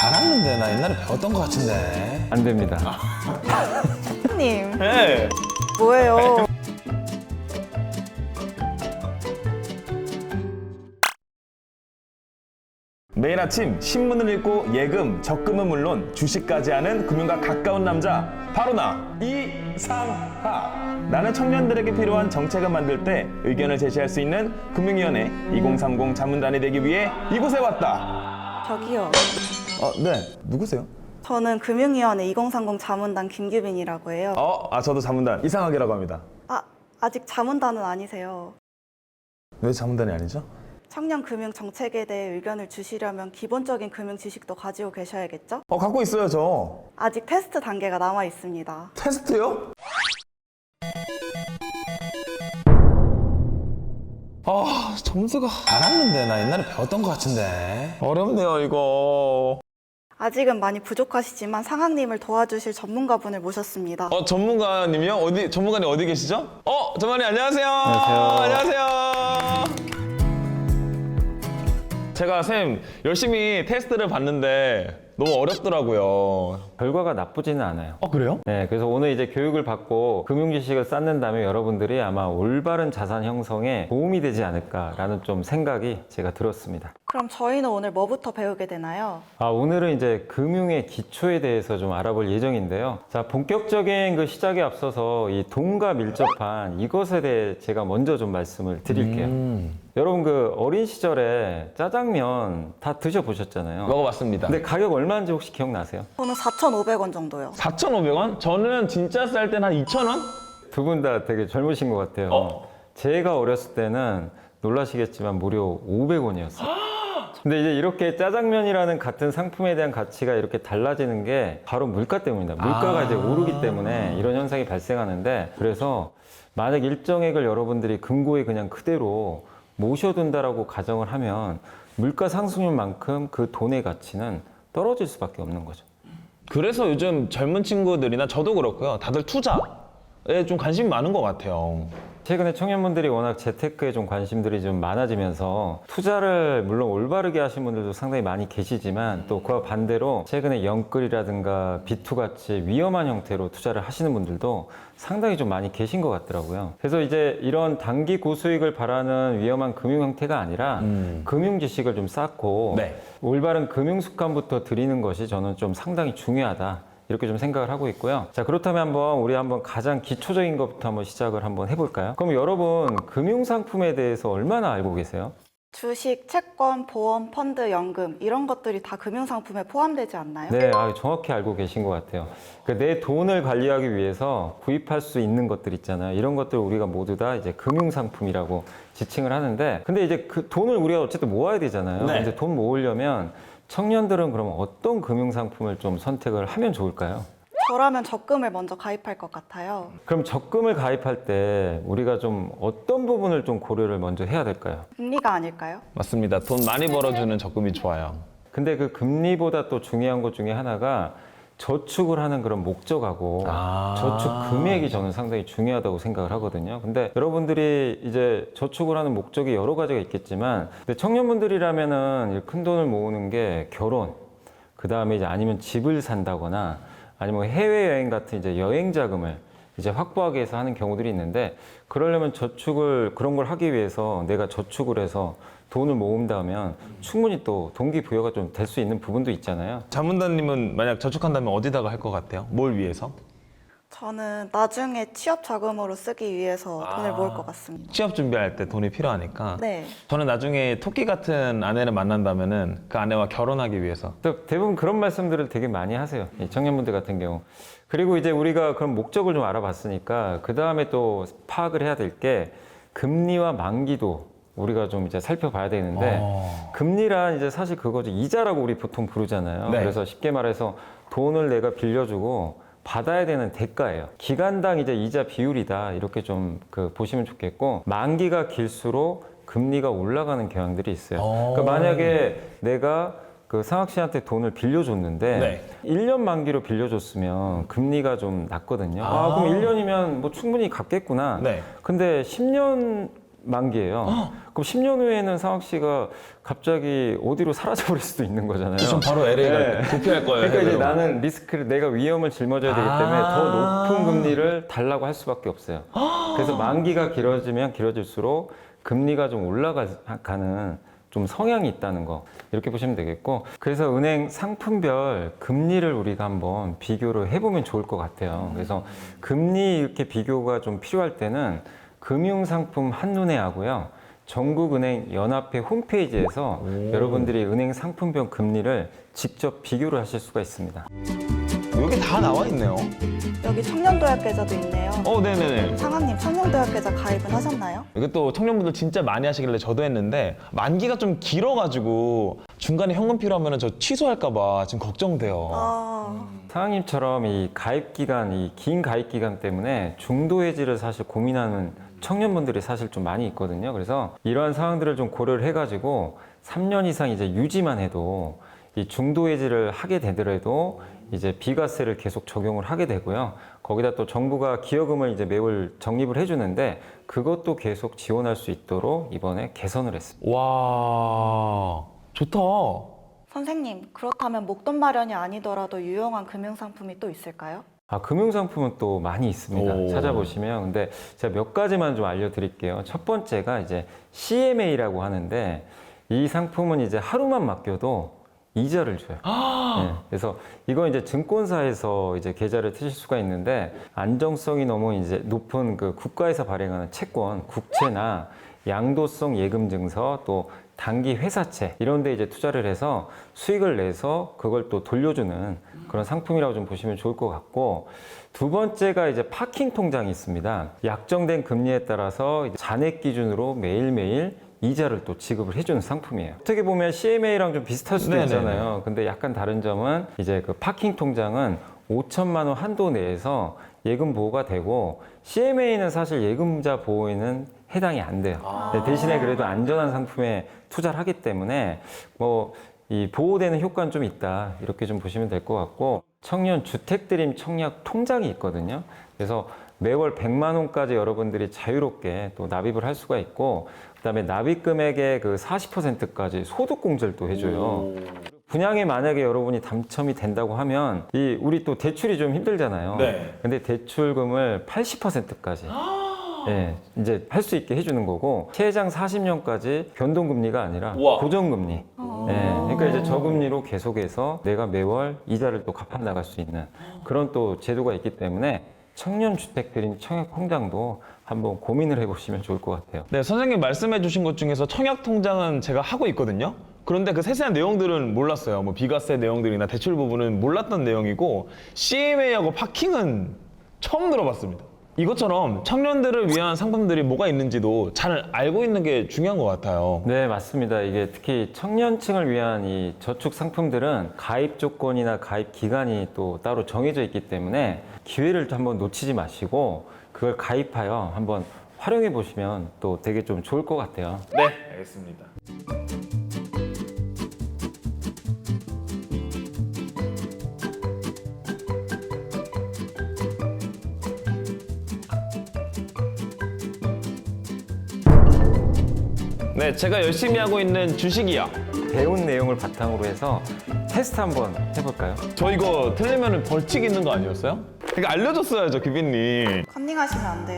알았는데 나 옛날에 배웠던 것 같은데. 안 됩니다. 님 네. 뭐예요? 매일 아침 신문을 읽고 예금, 적금은 물론 주식까지 하는 금융과 가까운 남자 바로 나 이상하. 나는 청년들에게 필요한 정책을 만들 때 의견을 제시할 수 있는 금융위원회 2030 자문단이 되기 위해 이곳에 왔다. 저기요. 네. 누구세요? 저는 금융위원회 2030 자문단 김규빈이라고 해요. 저도 자문단 이상하게라고 합니다. 아직 자문단은 아니세요. 왜 자문단이 아니죠? 청년 금융 정책에 대해 의견을 주시려면 기본적인 금융 지식도 가지고 계셔야겠죠? 갖고 있어요, 저. 아직 테스트 단계가 남아 있습니다. 테스트요? 점수가 알았는데 나 옛날에 배웠던 것 같은데. 어렵네요, 이거. 아직은 많이 부족하시지만 상학님을 도와주실 전문가분을 모셨습니다. 전문가님이요? 전문가님 어디 계시죠? 전문가님 안녕하세요. 안녕하세요. 안녕하세요. 제가 쌤 열심히 테스트를 봤는데 너무 어렵더라고요. 결과가 나쁘지는 않아요. 그래요? 네, 그래서 오늘 이제 교육을 받고 금융 지식을 쌓는 다음에 여러분들이 아마 올바른 자산 형성에 도움이 되지 않을까라는 좀 생각이 제가 들었습니다. 그럼 저희는 오늘 뭐부터 배우게 되나요? 오늘은 이제 금융의 기초에 대해서 좀 알아볼 예정인데요. 자, 본격적인 그 시작에 앞서서 이 돈과 밀접한 이것에 대해 제가 먼저 좀 말씀을 드릴게요. 여러분 그 어린 시절에 짜장면 다 드셔보셨잖아요. 먹어봤습니다. 근데 가격 얼마인지 혹시 기억나세요? 저는 4,500원 정도요. 4,500원? 저는 진짜 쌀 때는 한 2,000원? 두 분 다 되게 젊으신 것 같아요. 제가 어렸을 때는 놀라시겠지만 무려 500원이었어요. 근데 이제 이렇게 짜장면이라는 같은 상품에 대한 가치가 이렇게 달라지는 게 바로 물가 때문입니다. 물가가 이제 오르기 때문에 이런 현상이 발생하는데, 그래서 만약 일정액을 여러분들이 금고에 그냥 그대로 모셔둔다라고 가정을 하면 물가 상승률만큼 그 돈의 가치는 떨어질 수밖에 없는 거죠. 그래서 요즘 젊은 친구들이나 저도 그렇고요. 다들 투자에 좀 관심이 많은 것 같아요. 최근에 청년분들이 워낙 재테크에 좀 관심들이 좀 많아지면서 투자를 물론 올바르게 하신 분들도 상당히 많이 계시지만 또 그와 반대로 최근에 영끌이라든가 비투 같이 위험한 형태로 투자를 하시는 분들도 상당히 좀 많이 계신 것 같더라고요. 그래서 이제 이런 단기 고수익을 바라는 위험한 금융 형태가 아니라 금융 지식을 좀 쌓고 네. 올바른 금융 습관부터 들이는 것이 저는 좀 상당히 중요하다. 이렇게 좀 생각을 하고 있고요. 자, 그렇다면 우리 한번 가장 기초적인 것부터 한번 시작을 한번 해볼까요? 그럼 여러분, 금융상품에 대해서 얼마나 알고 계세요? 주식, 채권, 보험, 펀드, 연금 이런 것들이 다 금융상품에 포함되지 않나요? 네, 정확히 알고 계신 것 같아요. 그러니까 내 돈을 관리하기 위해서 구입할 수 있는 것들 있잖아요. 이런 것들 우리가 모두 다 이제 금융상품이라고 지칭을 하는데, 근데 이제 그 돈을 우리가 어쨌든 모아야 되잖아요. 네. 근데 돈 모으려면 청년들은 그러면 어떤 금융상품을 좀 선택을 하면 좋을까요? 저라면 적금을 먼저 가입할 것 같아요. 그럼 적금을 가입할 때 우리가 좀 어떤 부분을 좀 고려를 먼저 해야 될까요? 금리가 아닐까요? 맞습니다. 돈 많이 벌어주는 적금이 좋아요. 근데 그 금리보다 또 중요한 것 중에 하나가 저축을 하는 그런 목적하고 저축 금액이 저는 상당히 중요하다고 생각을 하거든요. 근데 여러분들이 이제 저축을 하는 목적이 여러 가지가 있겠지만, 근데 청년분들이라면은 큰 돈을 모으는 게 결혼, 그 다음에 이제 아니면 집을 산다거나 아니면 해외여행 같은 이제 여행 자금을 이제 확보하기 위해서 하는 경우들이 있는데, 그러려면 그런 걸 하기 위해서 내가 저축을 해서 돈을 모은다면 충분히 또 동기부여가 좀 될 수 있는 부분도 있잖아요. 자문단님은 만약 저축한다면 어디다가 할 것 같아요? 뭘 위해서? 저는 나중에 취업 자금으로 쓰기 위해서 돈을 모을 것 같습니다. 취업 준비할 때 돈이 필요하니까. 네. 저는 나중에 토끼 같은 아내를 만난다면은 그 아내와 결혼하기 위해서. 또 대부분 그런 말씀들을 되게 많이 하세요. 이 청년분들 같은 경우. 그리고 이제 우리가 그런 목적을 좀 알아봤으니까 그 다음에 또 파악을 해야 될 게 금리와 만기도 우리가 좀 이제 살펴봐야 되는데, 금리란 이제 사실 그거죠. 이자라고 우리 보통 부르잖아요. 네. 그래서 쉽게 말해서 돈을 내가 빌려주고 받아야 되는 대가예요. 기간당 이제 이자 비율이다. 이렇게 좀 보시면 좋겠고, 만기가 길수록 금리가 올라가는 경향들이 있어요. 그러니까 만약에 내가 그 상학 씨한테 돈을 빌려줬는데 네. 1년 만기로 빌려줬으면 금리가 좀 낮거든요. 그럼 1년이면 뭐 충분히 갚겠구나. 네. 근데 10년 만기예요. 그럼 10년 후에는 상학 씨가 갑자기 어디로 사라져버릴 수도 있는 거잖아요. 전 바로 LA를 도피할 거예요. 그러니까 이제 해외로. 나는 리스크를 내가 위험을 짊어져야 되기 때문에 더 높은 금리를 달라고 할 수밖에 없어요. 그래서 만기가 길어지면 길어질수록 금리가 좀 올라가는 좀 성향이 있다는 거 이렇게 보시면 되겠고, 그래서 은행 상품별 금리를 우리가 한번 비교를 해보면 좋을 것 같아요. 그래서 금리 이렇게 비교가 좀 필요할 때는 금융상품 한눈에 하고요, 전국은행 연합회 홈페이지에서 여러분들이 은행 상품별 금리를 직접 비교를 하실 수가 있습니다. 여기 다 나와 있네요. 여기 청년도약 계좌도 있네요. 네네네. 상학님 청년도약 계좌 가입은 하셨나요? 이게 또 청년분들 진짜 많이 하시길래 저도 했는데 만기가 좀 길어가지고 중간에 현금 필요하면 저 취소할까봐 지금 걱정돼요. 사장님처럼 이 가입 기간, 이 긴 가입 기간 때문에 중도 해지를 사실 고민하는 청년분들이 사실 좀 많이 있거든요. 그래서 이러한 상황들을 좀 고려를 해가지고 3년 이상 이제 유지만 해도 이 중도 해지를 하게 되더라도 이제 비과세를 계속 적용을 하게 되고요. 거기다 또 정부가 기여금을 이제 매월 적립을 해주는데 그것도 계속 지원할 수 있도록 이번에 개선을 했습니다. 와, 좋다. 선생님, 그렇다면 목돈 마련이 아니더라도 유용한 금융상품이 또 있을까요? 금융상품은 또 많이 있습니다. 오. 찾아보시면. 근데 제가 몇 가지만 좀 알려드릴게요. 첫 번째가 이제 CMA라고 하는데 이 상품은 이제 하루만 맡겨도 이자를 줘요. 네, 그래서 이건 이제 증권사에서 이제 계좌를 트실 수가 있는데 안정성이 너무 이제 높은 그 국가에서 발행하는 채권, 국채나 양도성 예금 증서, 또 단기 회사채 이런 데 이제 투자를 해서 수익을 내서 그걸 또 돌려주는 그런 상품이라고 좀 보시면 좋을 것 같고, 두 번째가 이제 파킹 통장이 있습니다. 약정된 금리에 따라서 이제 잔액 기준으로 매일매일 이자를 또 지급을 해주는 상품이에요. 어떻게 보면 CMA랑 좀 비슷할 수도 네네네. 있잖아요. 근데 약간 다른 점은 이제 그 파킹 통장은 5천만 원 한도 내에서 예금 보호가 되고 CMA는 사실 예금자 보호에는 해당이 안 돼요. 대신에 그래도 안전한 상품에 투자를 하기 때문에 뭐 이 보호되는 효과는 좀 있다 이렇게 좀 보시면 될 것 같고, 청년 주택드림 청약 통장이 있거든요. 그래서 매월 100만 원까지 여러분들이 자유롭게 또 납입을 할 수가 있고, 그다음에 납입 금액의 그 40%까지 소득 공제를 또 해줘요. 분양에 만약에 여러분이 당첨이 된다고 하면 이 우리 또 대출이 좀 힘들잖아요. 네. 근데 대출금을 80%까지 예, 이제 할 수 있게 해주는 거고, 최장 40년까지 변동금리가 아니라 우와. 고정금리. 예, 그러니까 이제 저금리로 계속해서 내가 매월 이자를 또 갚아 나갈 수 있는 그런 또 제도가 있기 때문에 청년주택드림 청약통장도 한번 고민을 해보시면 좋을 것 같아요. 네, 선생님 말씀해 주신 것 중에서 청약통장은 제가 하고 있거든요. 그런데 그 세세한 내용들은 몰랐어요. 뭐 비과세 내용들이나 대출 부분은 몰랐던 내용이고, CMA하고 파킹은 처음 들어봤습니다. 이것처럼 청년들을 위한 상품들이 뭐가 있는지도 잘 알고 있는 게 중요한 것 같아요. 네, 맞습니다. 이게 특히 청년층을 위한 이 저축 상품들은 가입 조건이나 가입 기간이 또 따로 정해져 있기 때문에 기회를 한번 놓치지 마시고 그걸 가입하여 한번 활용해 보시면 또 되게 좀 좋을 것 같아요. 네, 알겠습니다. 네, 제가 열심히 하고 있는 주식이요. 배운 내용을 바탕으로 해서 테스트 한번 해볼까요? 저 이거 틀리면 벌칙 있는 거 아니었어요? 이거 알려줬어야죠, 규빈님. 컨닝하시면 안 돼요.